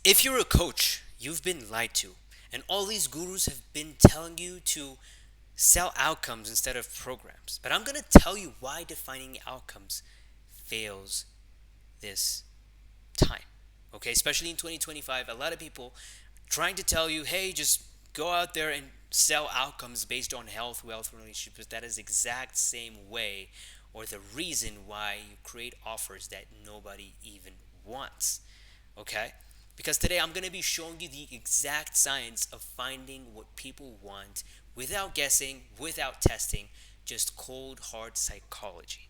If you're a coach, you've been lied to, and all these gurus have been telling you to sell outcomes instead of programs. But I'm going to tell you why defining outcomes fails this time. Okay, especially in 2025, a lot of people trying to tell you, hey, just go out there and sell outcomes based on health, wealth, relationships. That is exact same way or the reason why you create offers that nobody even wants. Okay? Because today I'm going to be showing you the exact science of finding what people want without guessing, without testing, just cold hard psychology.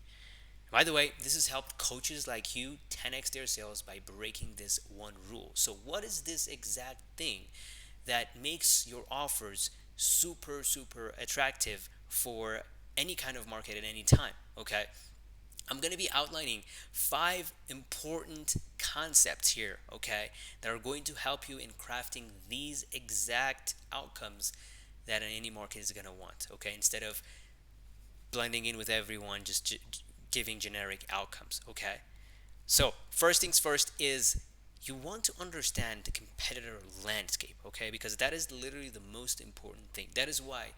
By the way, this has helped coaches like you 10x their sales by breaking this one rule. So, what is this exact thing that makes your offers super, super attractive for any kind of market at any time? Okay. I'm going to be outlining five important concepts here, okay, that are going to help you in crafting these exact outcomes that any market is going to want, okay, instead of blending in with everyone, just giving generic outcomes, okay? So, first things first is you want to understand the competitor landscape, okay? Because that is literally the most important thing. That is why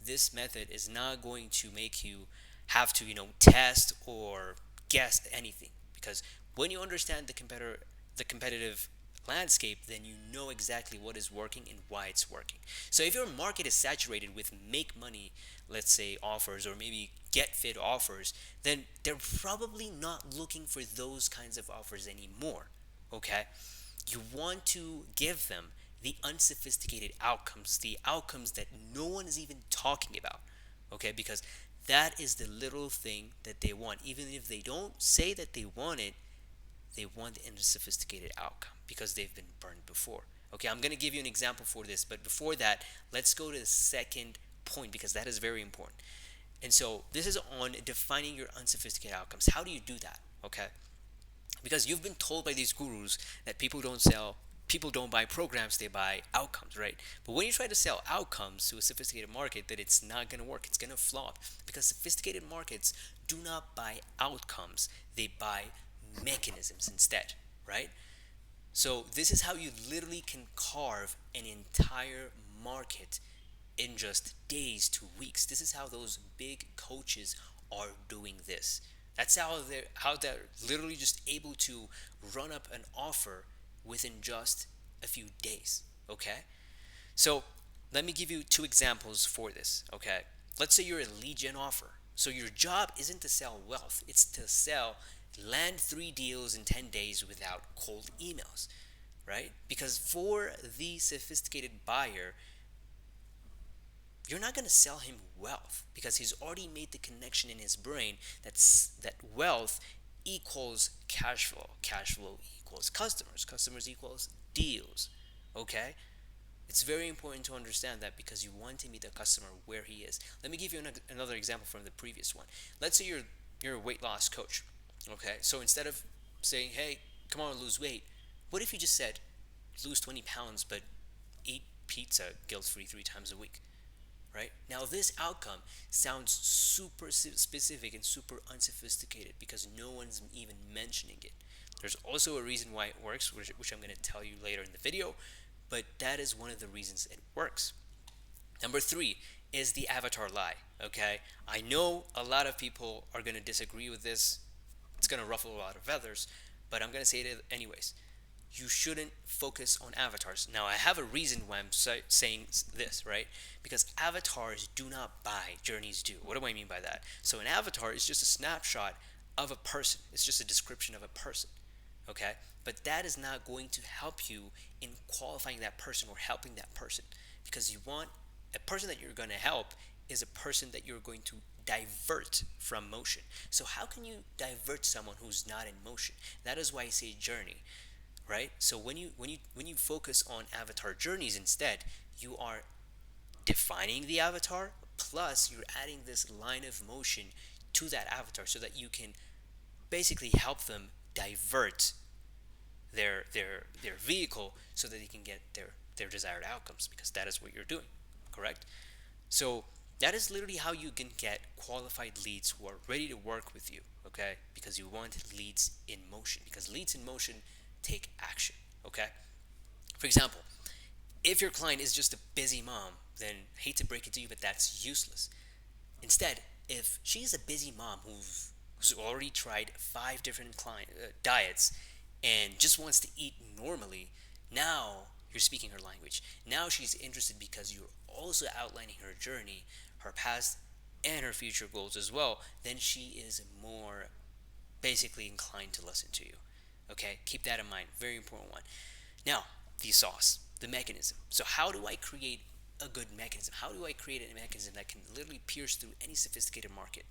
this method is not going to make you have to, test or guess anything. Because when you understand the competitive landscape, then you know exactly what is working and why it's working. So if your market is saturated with make money, let's say offers or maybe get fit offers, then they're probably not looking for those kinds of offers anymore. Okay? You want to give them the unsophisticated outcomes, the outcomes that no one is even talking about. Okay? Because that is the little thing that they want. Even if they don't say that they want it, they want the unsophisticated outcome because they've been burned before. Okay, I'm going to give you an example for this, but before that, let's go to the second point because that is very important. And so this is on defining your unsophisticated outcomes. How do you do that? Okay, because you've been told by these gurus that people don't buy programs, they buy outcomes, right? But when you try to sell outcomes to a sophisticated market, that it's not going to work, it's going to flop because sophisticated markets do not buy outcomes, they buy mechanisms instead, right? So this is how you literally can carve an entire market in just days to weeks. This is how those big coaches are doing this. That's how they're literally just able to run up an offer within just a few days. Okay? So let me give you two examples for this. Okay? Let's say you're a lead gen offer. So your job isn't to sell wealth, it's to sell land 3 deals in 10 days without cold emails, right? Because for the sophisticated buyer, you're not going to sell him wealth because he's already made the connection in his brain that wealth equals cash flow equals customers equals deals. Okay, it's very important to understand that because you want to meet the customer where he is. Let me give you another example from the previous one. Let's say you're a weight loss coach. Okay, so instead of saying, hey, come on, lose weight, what if you just said lose 20 pounds but eat pizza guilt free 3 times a week? Right? Now, this outcome sounds super specific and super unsophisticated because no one's even mentioning it. There's also a reason why it works, which I'm going to tell you later in the video, but that is one of the reasons it works. Number three is the avatar lie. Okay? I know a lot of people are going to disagree with this. It's going to ruffle a lot of feathers, but I'm going to say it anyways. You shouldn't focus on avatars. Now, I have a reason why I'm saying this, right? Because avatars do not buy, journeys do. What do I mean by that? So, an avatar is just a snapshot of a person, it's just a description of a person, okay? But that is not going to help you in qualifying that person or helping that person because you want a person that you're going to help is a person that you're going to divert from motion. So how can you divert someone who's not in motion? That is why I say journey, right? So when you focus on avatar journeys instead, you are defining the avatar plus you're adding this line of motion to that avatar so that you can basically help them divert their vehicle so that they can get their desired outcomes because that is what you're doing, correct? So that is literally how you can get qualified leads who are ready to work with you, okay? Because you want leads in motion because leads in motion take action, okay? For example, if your client is just a busy mom, then hate to break it to you, but that's useless. Instead, if she's a busy mom who's already tried five different diets and just wants to eat normally, now you're speaking her language. Now she's interested because you're also outlining her journey, her past, and her future goals as well. Then she is more basically inclined to listen to you. Okay, keep that in mind. Very important one. Now, the sauce, the mechanism. So, how do I create a good mechanism? How do I create a mechanism that can literally pierce through any sophisticated market?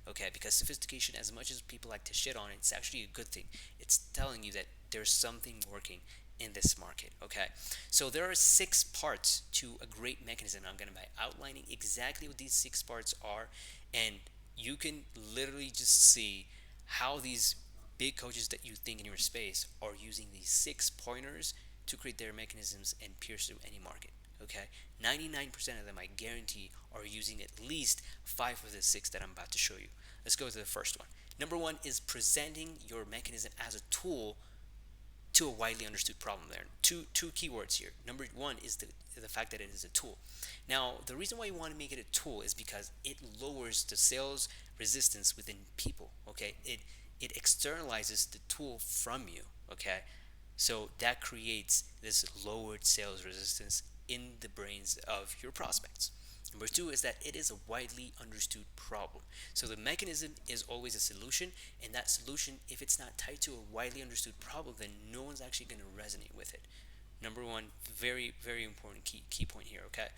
Okay, because sophistication, as much as people like to shit on it, it's actually a good thing. It's telling you that there's something working in this market. Okay, so there are six parts to a great mechanism. I'm going to be outlining exactly what these six parts are, and you can literally just see how these big coaches that you think in your space are using these six pointers to create their mechanisms and pierce through any market. Okay, 99% of them, I guarantee, are using at least five of the six that I'm about to show you. Let's go to the first one. Number one is presenting your mechanism as a tool to a widely understood problem. There are two keywords here. Number one is the fact that it is a tool. Now, the reason why you want to make it a tool is because it lowers the sales resistance within people. Okay, it externalizes the tool from you. Okay, so that creates this lowered sales resistance in the brains of your prospects. Number two is that it is a widely understood problem. So the mechanism is always a solution, and that solution, if it's not tied to a widely understood problem, then no one's actually going to resonate with it. Number one, very, very important key point here, okay?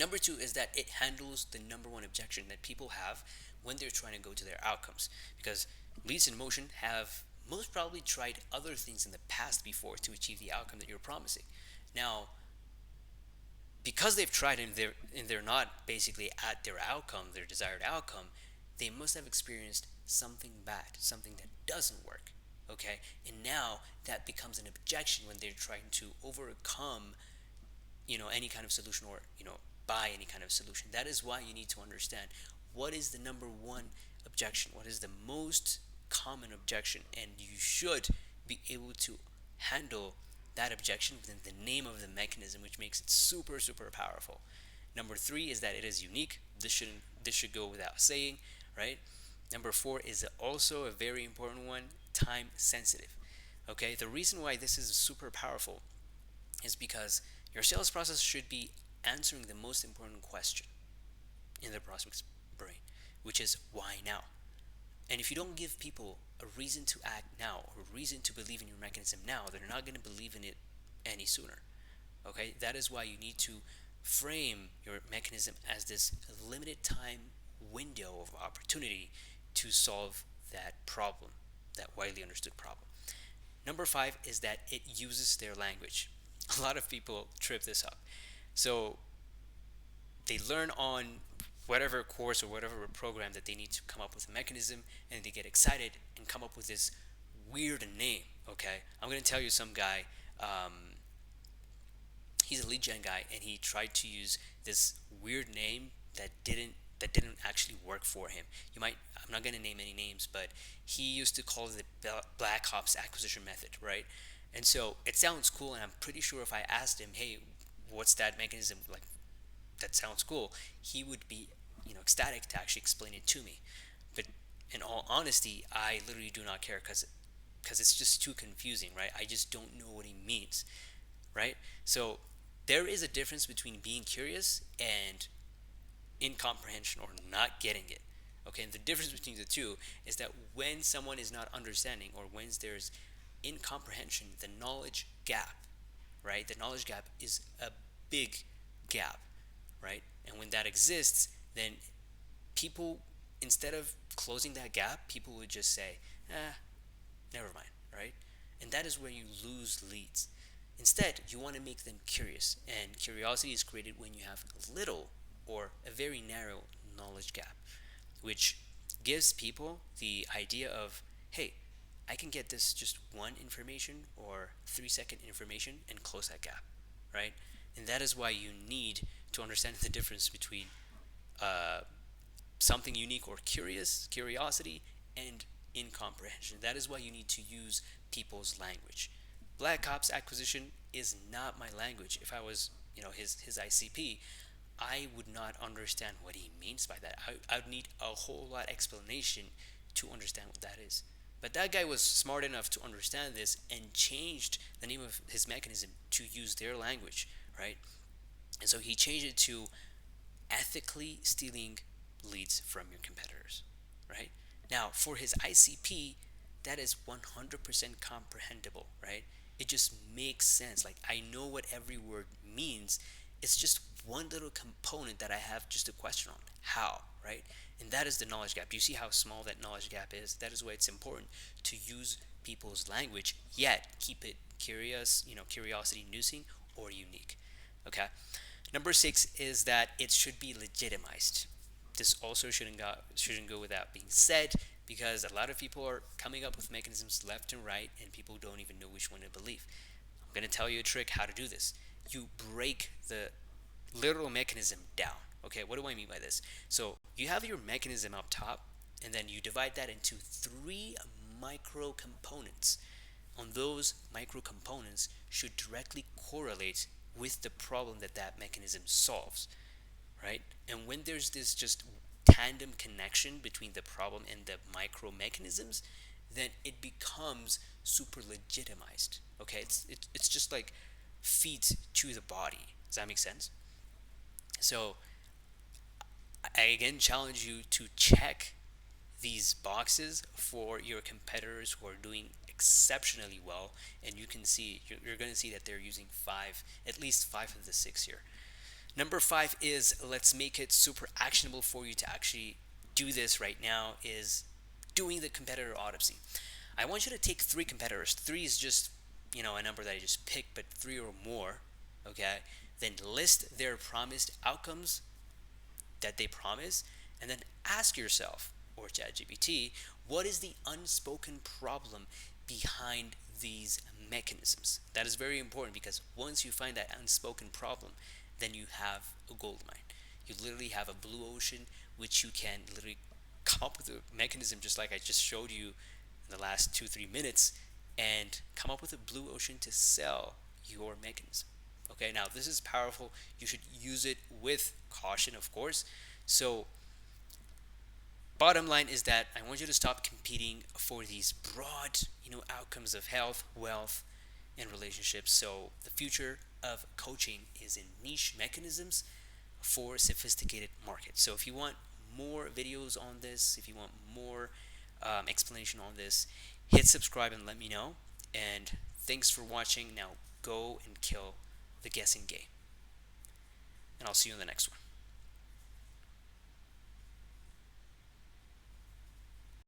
Number two is that it handles the number one objection that people have when they're trying to go to their outcomes. Because leads in motion have most probably tried other things in the past before to achieve the outcome that you're promising. Now, because they've tried and they're not basically at their outcome, their desired outcome, they must have experienced something bad, something that doesn't work. Okay? And now that becomes an objection when they're trying to overcome, any kind of solution or, buy any kind of solution. That is why you need to understand what is the number one objection, what is the most common objection, and you should be able to handle that objection within the name of the mechanism, which makes it super, super powerful. Number three is that it is unique. This should go without saying, right? Number four is also a very important one, time sensitive. Okay, the reason why this is super powerful is because your sales process should be answering the most important question in the prospect's brain, which is why now? And if you don't give people a reason to act now or a reason to believe in your mechanism now, they're not going to believe in it any sooner. Okay? That is why you need to frame your mechanism as this limited time window of opportunity to solve that problem, that widely understood problem. Number five is that it uses their language. A lot of people trip this up. So they learn on whatever course or whatever program that they need to come up with a mechanism, and they get excited and come up with this weird name. Okay, I'm gonna tell you some guy. He's a lead gen guy, and he tried to use this weird name that didn't actually work for him. You might I'm not gonna name any names, but he used to call it the Black Ops acquisition method, right? And so it sounds cool, and I'm pretty sure if I asked him, hey, what's that mechanism like? That sounds cool. He would be, ecstatic to actually explain it to me. But in all honesty, I literally do not care because it's just too confusing, right? I just don't know what he means, right? So there is a difference between being curious and incomprehension or not getting it. Okay, and the difference between the two is that when someone is not understanding or when there's incomprehension, the knowledge gap, right? The knowledge gap is a big gap, right? And when that exists, then people, instead of closing that gap, people would just say, never mind, right? And that is where you lose leads. Instead, you want to make them curious, and curiosity is created when you have little or a very narrow knowledge gap, which gives people the idea of, hey, I can get this just one information or 3-second information and close that gap, right? And that is why you need to understand the difference between uh, something unique or curiosity, and incomprehension. That is why you need to use people's language. Black Ops acquisition is not my language. If I was, his ICP, I would not understand what he means by that. I would need a whole lot explanation to understand what that is. But that guy was smart enough to understand this and changed the name of his mechanism to use their language, right? And so he changed it to ethically stealing leads from your competitors, right? Now, for his ICP, that is 100% comprehensible, right? It just makes sense. Like, I know what every word means. It's just one little component that I have just a question on. How, right? And that is the knowledge gap. You see how small that knowledge gap is? That is why it's important to use people's language, yet keep it curious, curiosity inducing or unique. Okay? Number 6 is that it should be legitimized. This also shouldn't go without being said, because a lot of people are coming up with mechanisms left and right and people don't even know which one to believe. I'm going to tell you a trick how to do this. You break the literal mechanism down. Okay, what do I mean by this? So you have your mechanism up top, and then you divide that into 3 micro components. On those micro components should directly correlate with the problem that that mechanism solves, right? And when there's this just tandem connection between the problem and the micro mechanisms, then it becomes super legitimized. Okay, it's just like feet to the body. Does that make sense? So I again challenge you to check these boxes for your competitors who are doing exceptionally well, and you can see you're going to see that they're using at least 5 of the 6 here. Number 5 is, let's make it super actionable for you to actually do this right now, is doing the competitor autopsy. I want you to take 3 competitors. 3 is just, a number that I just picked, but 3 or more, okay? Then list their promised outcomes that they promise, and then ask yourself, or ChatGPT, what is the unspoken problem behind these mechanisms? That is very important, because once you find that unspoken problem, then you have a gold mine. You literally have a blue ocean, which you can literally come up with a mechanism just like I just showed you in the last 2-3 minutes, and come up with a blue ocean to sell your mechanism. Okay, now this is powerful. You should use it with caution, of course. So bottom line is that I want you to stop competing for these broad, outcomes of health, wealth, and relationships. So the future of coaching is in niche mechanisms for sophisticated markets. So if you want more videos on this, if you want more explanation on this, hit subscribe and let me know. And thanks for watching. Now go and kill the guessing game. And I'll see you in the next one.